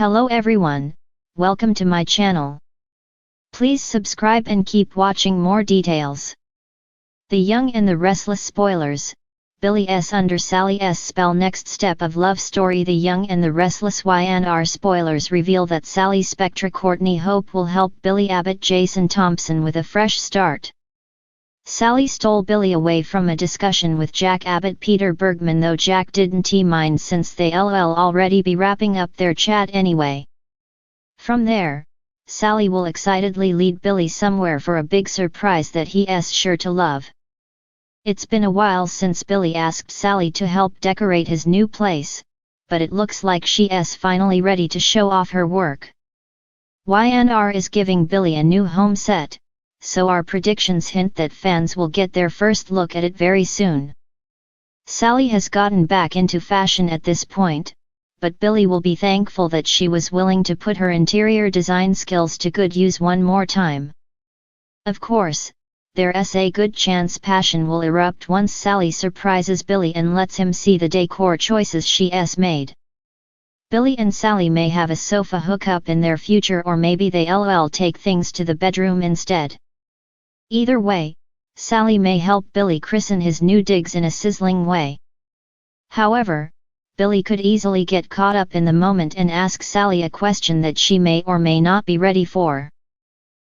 Hello everyone, welcome to my channel. Please subscribe and keep watching more details. The Young and the Restless spoilers. Billy S under Sally S spell. Next step of love story. The Young and the Restless inTheir spoilers reveal that Sally Spectra Courtney Hope will help Billy Abbott Jason Thompson with a fresh start. Sally stole Billy away from a discussion with Jack Abbott Peter Bergman, though Jack didn't mind since they already be wrapping up their chat anyway. From there, Sally will excitedly lead Billy somewhere for a big surprise that he's sure to love. It's been a while since Billy asked Sally to help decorate his new place, but it looks like she's finally ready to show off her work. inTheir is giving Billy a new home set, so our predictions hint that fans will get their first look at it very soon. Sally has gotten back into fashion at this point, but Billy will be thankful that she was willing to put her interior design skills to good use one more time. Of course, there's a good chance passion will erupt once Sally surprises Billy and lets him see the decor choices she's made. Billy and Sally may have a sofa hookup in their future, or maybe they'll take things to the bedroom instead. Either way, Sally may help Billy christen his new digs in a sizzling way. However, Billy could easily get caught up in the moment and ask Sally a question that she may or may not be ready for.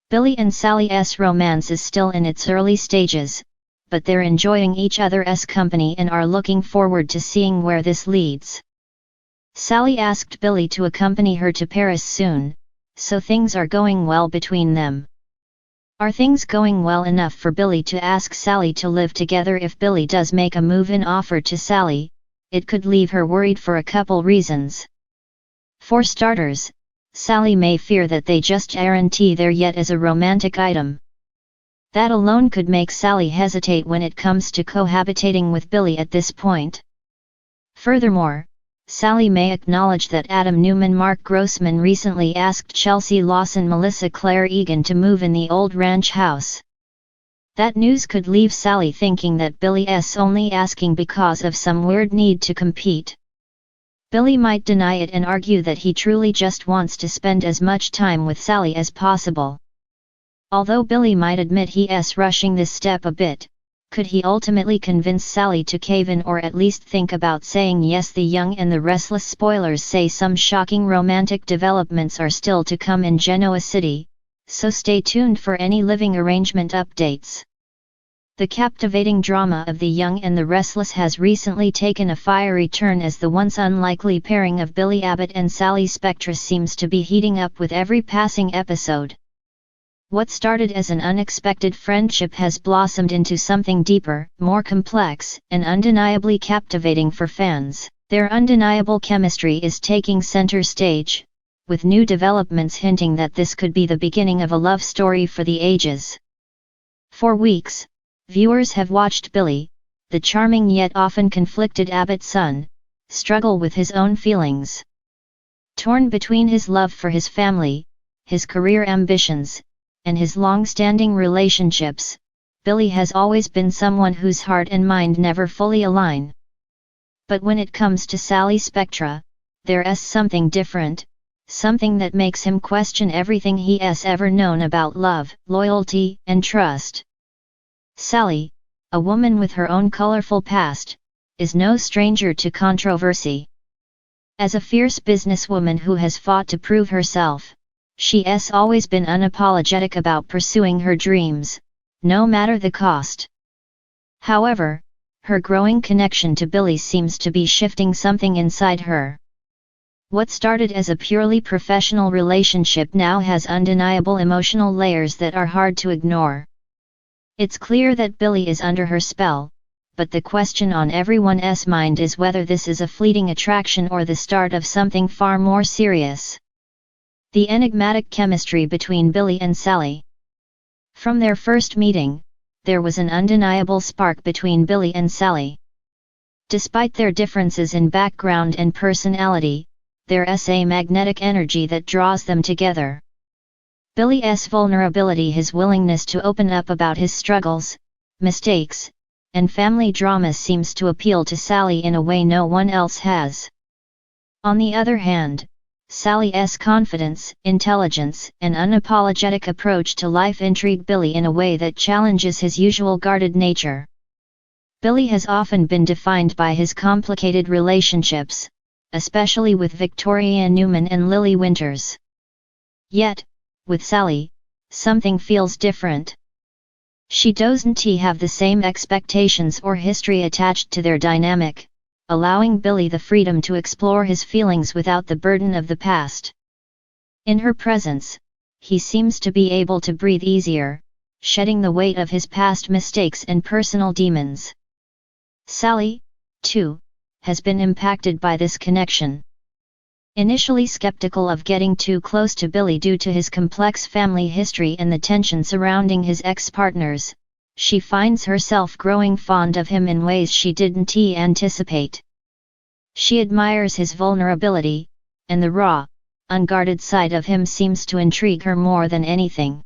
Billy and Sally's romance is still in its early stages, but they're enjoying each other's company and are looking forward to seeing where this leads. Sally asked Billy to accompany her to Paris soon, so things are going well between them. Are things going well enough for Billy to ask Sally to live together? If Billy does make a move-in offer to Sally, it could leave her worried for a couple reasons. For starters, Sally may fear that they just aren't there yet as a romantic item. That alone could make Sally hesitate when it comes to cohabitating with Billy at this point. Furthermore, Sally may acknowledge that Adam Newman Mark Grossman recently asked Chelsea Lawson Melissa Claire Egan to move in the old ranch house. That news could leave Sally thinking that Billy's only asking because of some weird need to compete. Billy might deny it and argue that he truly just wants to spend as much time with Sally as possible. Although Billy might admit he's rushing this step a bit, could he ultimately convince Sally to cave in, or at least think about saying yes? The Young and the Restless spoilers say some shocking romantic developments are still to come in Genoa City, so stay tuned for any living arrangement updates. The captivating drama of The Young and the Restless has recently taken a fiery turn, as the once unlikely pairing of Billy Abbott and Sally Spectra seems to be heating up with every passing episode. What started as an unexpected friendship has blossomed into something deeper, more complex, and undeniably captivating for fans. Their undeniable chemistry is taking center stage, with new developments hinting that this could be the beginning of a love story for the ages. For weeks, viewers have watched Billy, the charming yet often conflicted Abbott's son, struggle with his own feelings. Torn between his love for his family, his career ambitions, and his long-standing relationships, Billy has always been someone whose heart and mind never fully align. But when it comes to Sally Spectra, there's something different, something that makes him question everything he's ever known about love, loyalty, and trust. Sally, a woman with her own colorful past, is no stranger to controversy. As a fierce businesswoman who has fought to prove herself, she's always been unapologetic about pursuing her dreams, no matter the cost. However, her growing connection to Billy seems to be shifting something inside her. What started as a purely professional relationship now has undeniable emotional layers that are hard to ignore. It's clear that Billy is under her spell, but the question on everyone's mind is whether this is a fleeting attraction or the start of something far more serious. The enigmatic chemistry between Billy and Sally. From their first meeting, there was an undeniable spark between Billy and Sally. Despite their differences in background and personality, there's a magnetic energy that draws them together. Billy's vulnerability, his willingness to open up about his struggles, mistakes, and family drama seems to appeal to Sally in a way no one else has. On the other hand, Sally's confidence, intelligence, and unapologetic approach to life intrigue Billy in a way that challenges his usual guarded nature. Billy has often been defined by his complicated relationships, especially with Victoria Newman and Lily Winters. Yet, with Sally, something feels different. She doesn't have the same expectations or history attached to their dynamic, allowing Billy the freedom to explore his feelings without the burden of the past. In her presence, he seems to be able to breathe easier, shedding the weight of his past mistakes and personal demons. Sally, too, has been impacted by this connection. Initially skeptical of getting too close to Billy due to his complex family history and the tension surrounding his ex-partners, she finds herself growing fond of him in ways she didn't anticipate. She admires his vulnerability, and the raw, unguarded side of him seems to intrigue her more than anything.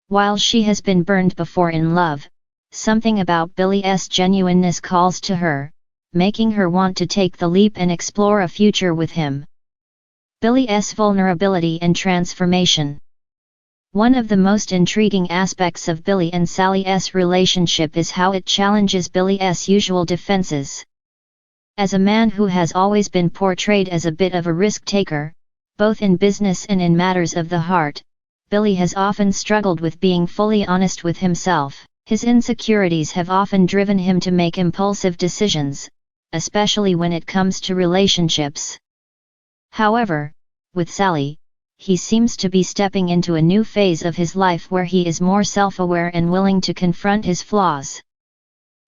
While she has been burned before in love, something about Billy's genuineness calls to her, making her want to take the leap and explore a future with him. Billy's vulnerability and transformation. One of the most intriguing aspects of Billy and Sally's relationship is how it challenges Billy's usual defenses. As a man who has always been portrayed as a bit of a risk-taker, both in business and in matters of the heart, Billy has often struggled with being fully honest with himself. His insecurities have often driven him to make impulsive decisions, especially when it comes to relationships. However, with Sally, he seems to be stepping into a new phase of his life where he is more self-aware and willing to confront his flaws.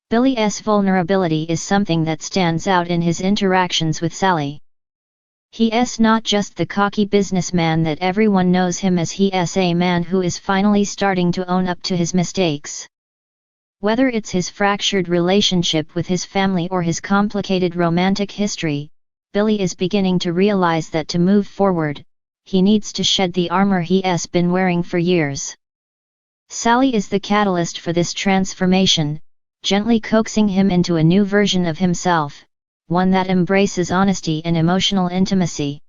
Billy's vulnerability is something that stands out in his interactions with Sally. He's not just the cocky businessman that everyone knows him as. He's a man who is finally starting to own up to his mistakes. Whether it's his fractured relationship with his family or his complicated romantic history, Billy is beginning to realize that to move forward, he needs to shed the armor he's been wearing for years. Sally is the catalyst for this transformation, gently coaxing him into a new version of himself, one that embraces honesty and emotional intimacy.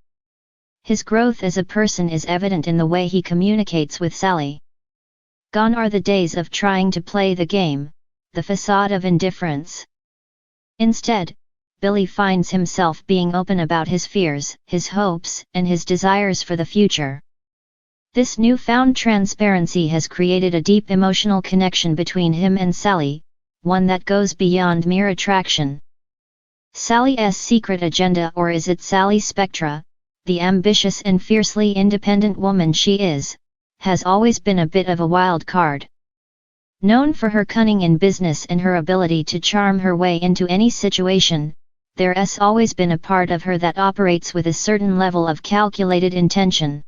His growth as a person is evident in the way he communicates with Sally. Gone are the days of trying to play the game, the facade of indifference. Instead, Billy finds himself being open about his fears, his hopes, and his desires for the future. This newfound transparency has created a deep emotional connection between him and Sally, one that goes beyond mere attraction. Sally's secret agenda, or is it Sally Spectra, the ambitious and fiercely independent woman she is, has always been a bit of a wild card. Known for her cunning in business and her ability to charm her way into any situation, there's always been a part of her that operates with a certain level of calculated intention.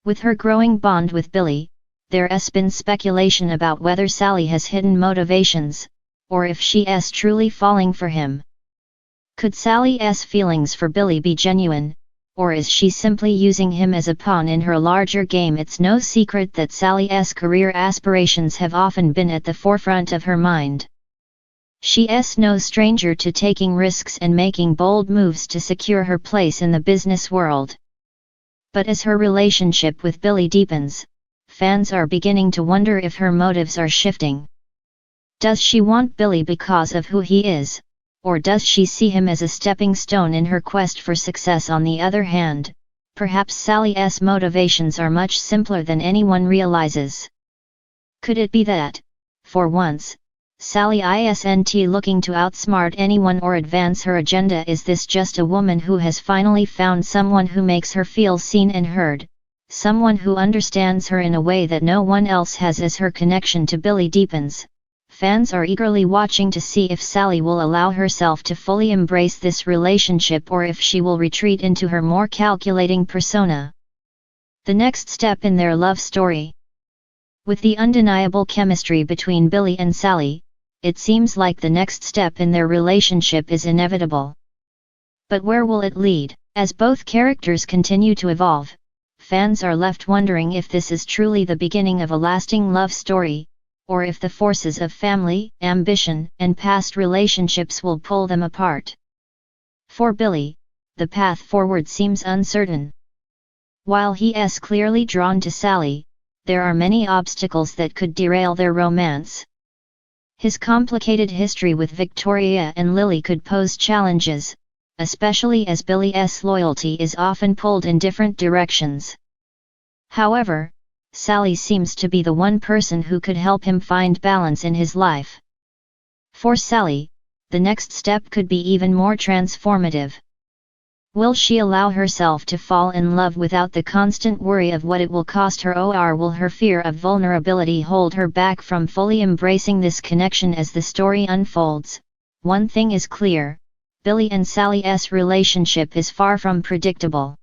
With her growing bond with Billy, there's been speculation about whether Sally has hidden motivations, or if she's truly falling for him. Could Sally's feelings for Billy be genuine, or is she simply using him as a pawn in her larger game? It's no secret that Sally's career aspirations have often been at the forefront of her mind. She's no stranger to taking risks and making bold moves to secure her place in the business world. But as her relationship with Billy deepens, fans are beginning to wonder if her motives are shifting. Does she want Billy because of who he is, or does she see him as a stepping stone in her quest for success? On the other hand, perhaps Sally's motivations are much simpler than anyone realizes. Could it be that, for once, Sally isn't looking to outsmart anyone or advance her agenda? Is this just a woman who has finally found someone who makes her feel seen and heard, someone who understands her in a way that no one else has? As her connection to Billy deepens, fans are eagerly watching to see if Sally will allow herself to fully embrace this relationship or if she will retreat into her more calculating persona. The next step in their love story. With the undeniable chemistry between Billy and Sally, it seems like the next step in their relationship is inevitable. But where will it lead? As both characters continue to evolve, fans are left wondering if this is truly the beginning of a lasting love story, or if the forces of family, ambition, and past relationships will pull them apart. For Billy, the path forward seems uncertain. While he is clearly drawn to Sally, there are many obstacles that could derail their romance. His complicated history with Victoria and Lily could pose challenges, especially as Billy's loyalty is often pulled in different directions. However, Sally seems to be the one person who could help him find balance in his life. For Sally, the next step could be even more transformative. Will she allow herself to fall in love without the constant worry of what it will cost her, or will her fear of vulnerability hold her back from fully embracing this connection? As the story unfolds, one thing is clear: Billy and Sally's relationship is far from predictable.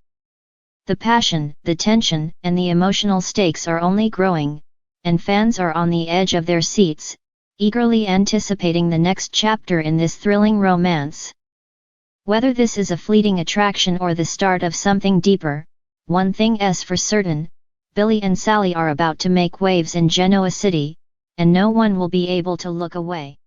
The passion, the tension, and the emotional stakes are only growing, and fans are on the edge of their seats, eagerly anticipating the next chapter in this thrilling romance. Whether this is a fleeting attraction or the start of something deeper, one thing is for certain: Billy and Sally are about to make waves in Genoa City, and no one will be able to look away.